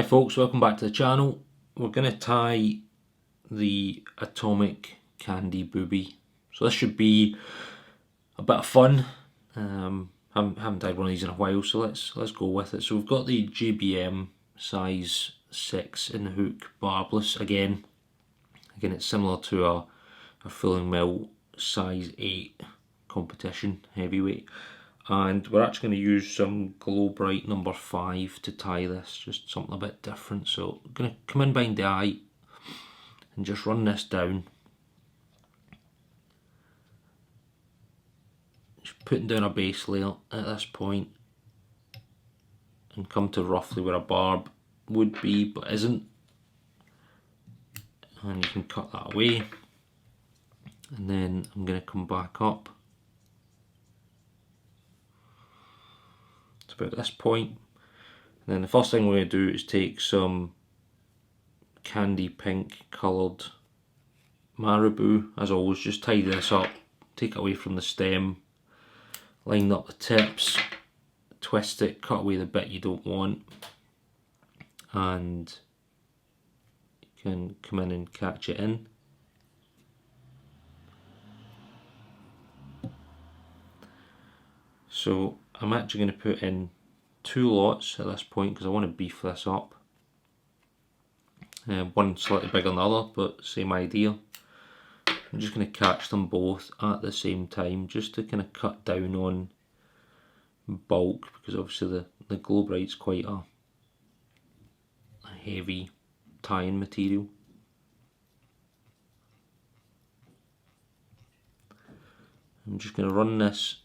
folks, welcome back to the channel. We're going to tie the atomic Candy Booby. So this should be a bit of fun. Haven't tied one of these in a while, so let's go with it. So we've got the JBM size 6 in the hook, barbless again. Again, it's similar to a Fulling Mill size 8 competition heavyweight. And we're actually going to use some brite number 5 to tie this, just something a bit different. So I'm going to come in behind the eye and just run this down. Just putting down a base layer at this point and come to roughly where a barb would be but isn't. And you can cut that away. And then I'm going to come back up about this point, and then the first thing we're going to do is take some candy pink coloured marabou. As always, just tidy this up, take it away from the stem, line up the tips, twist it, cut away the bit you don't want, and you can come in and catch it in. So I'm actually going to put in 2 lots at this point because I want to beef this up. One slightly bigger than the other, but same idea. I'm just going to catch them both at the same time just to kind of cut down on bulk, because obviously the brite's quite a heavy tying material. I'm just going to run this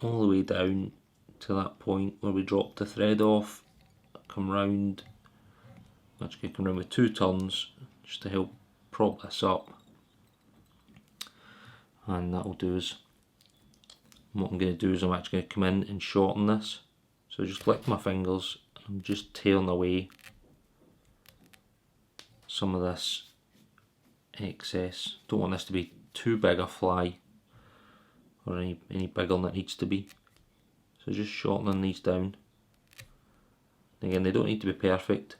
all the way down to that point where we drop the thread off, come round, actually come round with 2 turns just to help prop this up, and that'll do us. What I'm going to do is I'm actually going to come in and shorten this, so just lick my fingers and I'm just tearing away some of this excess. Don't want this to be too big a fly or any bigger than it needs to be. So just shortening these down. Again, they don't need to be perfect.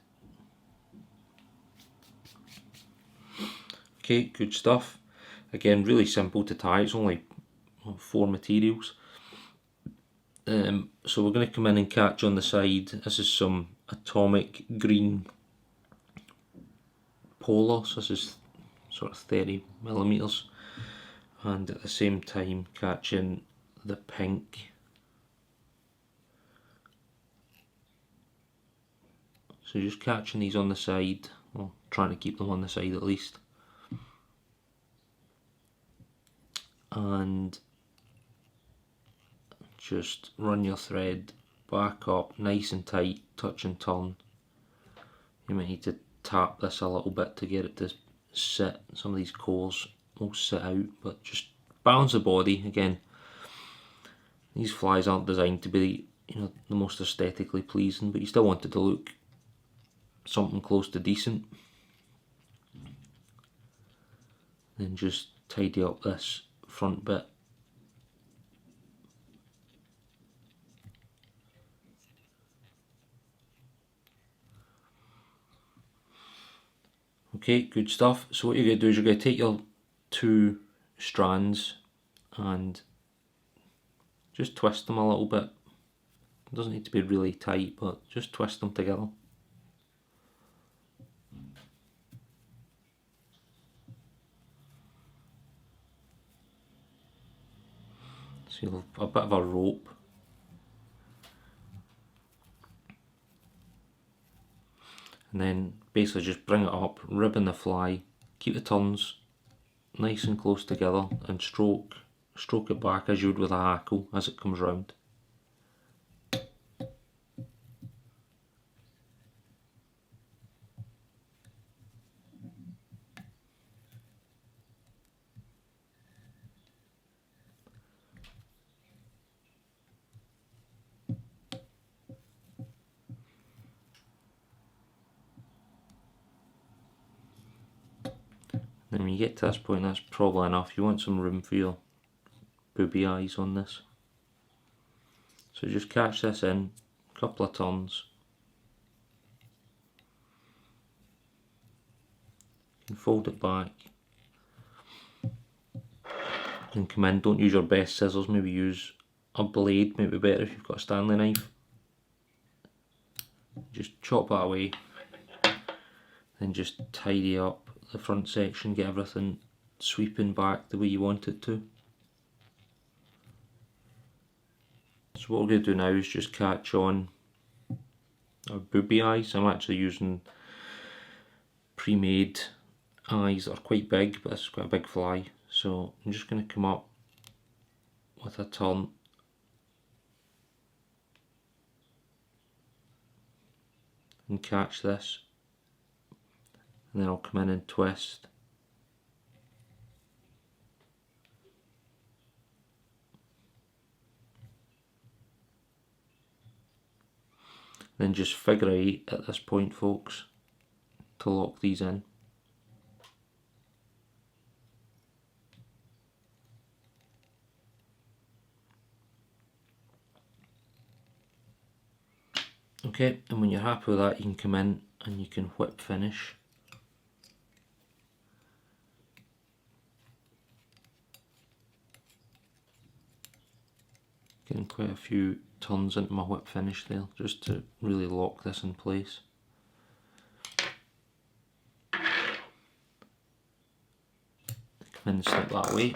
Okay, good stuff. Again, really simple to tie. It's only 4 materials. So we're going to come in and catch on the side. This is some atomic green polar. So this is sort of 30mm. And at the same time catching the pink. So just catching these on the side, well, trying to keep them on the side at least. And just run your thread back up nice and tight, touch and turn. You might need to tap this a little bit to get it to sit. Some of these cores will sit out, but just balance the body. Again, these flies aren't designed to be, the most aesthetically pleasing, but you still want it to look something close to decent. Then just tidy up this front bit. Okay, good stuff. So what you're going to do is you're going to take your 2 strands and just twist them a little bit. It doesn't need to be really tight, but just twist them together. So you'll have a bit of a rope. And then basically just bring it up, ribbon the fly, keep the turns nice and close together, and stroke it back as you would with a hackle as it comes round. Then when you get to this point, that's probably enough. You want some room for your booby eyes on this. So just catch this in, a couple of turns, You can fold it back and come in. Don't use your best scissors, maybe use a blade, maybe better if you've got a Stanley knife. Just chop that away, then just tidy up the front section, get everything sweeping back the way you want it to. So what we're going to do now is just catch on our booby eyes. I'm actually using pre-made eyes that are quite big, but this is quite a big fly. So I'm just going to come up with a turn and catch this, and then I'll come in and twist. Then just figure 8 at this point, folks, to lock these in. Okay, and when you're happy with that, you can come in and you can whip finish. Getting quite a few turns into my whip finish there, just to really lock this in place. Come in and snip that away.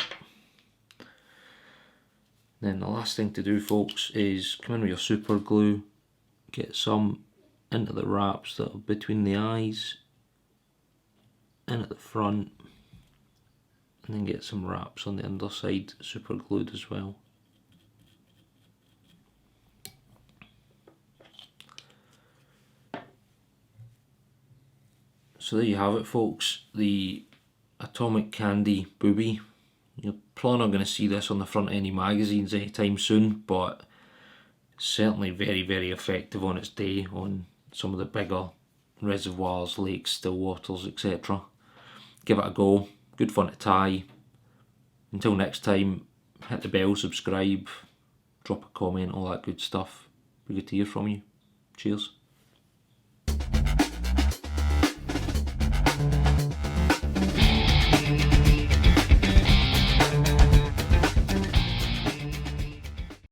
Then the last thing to do, folks, is come in with your super glue, get some into the wraps that are between the eyes and at the front, and then get some wraps on the underside super glued as well. So there you have it, folks, the Atomic Candy Booby. You're probably not going to see this on the front of any magazines anytime soon, but certainly very, very effective on its day on some of the bigger reservoirs, lakes, still waters, etc. Give it a go, good fun to tie. Until next time, hit the bell, subscribe, drop a comment, all that good stuff. Be good to hear from you. Cheers.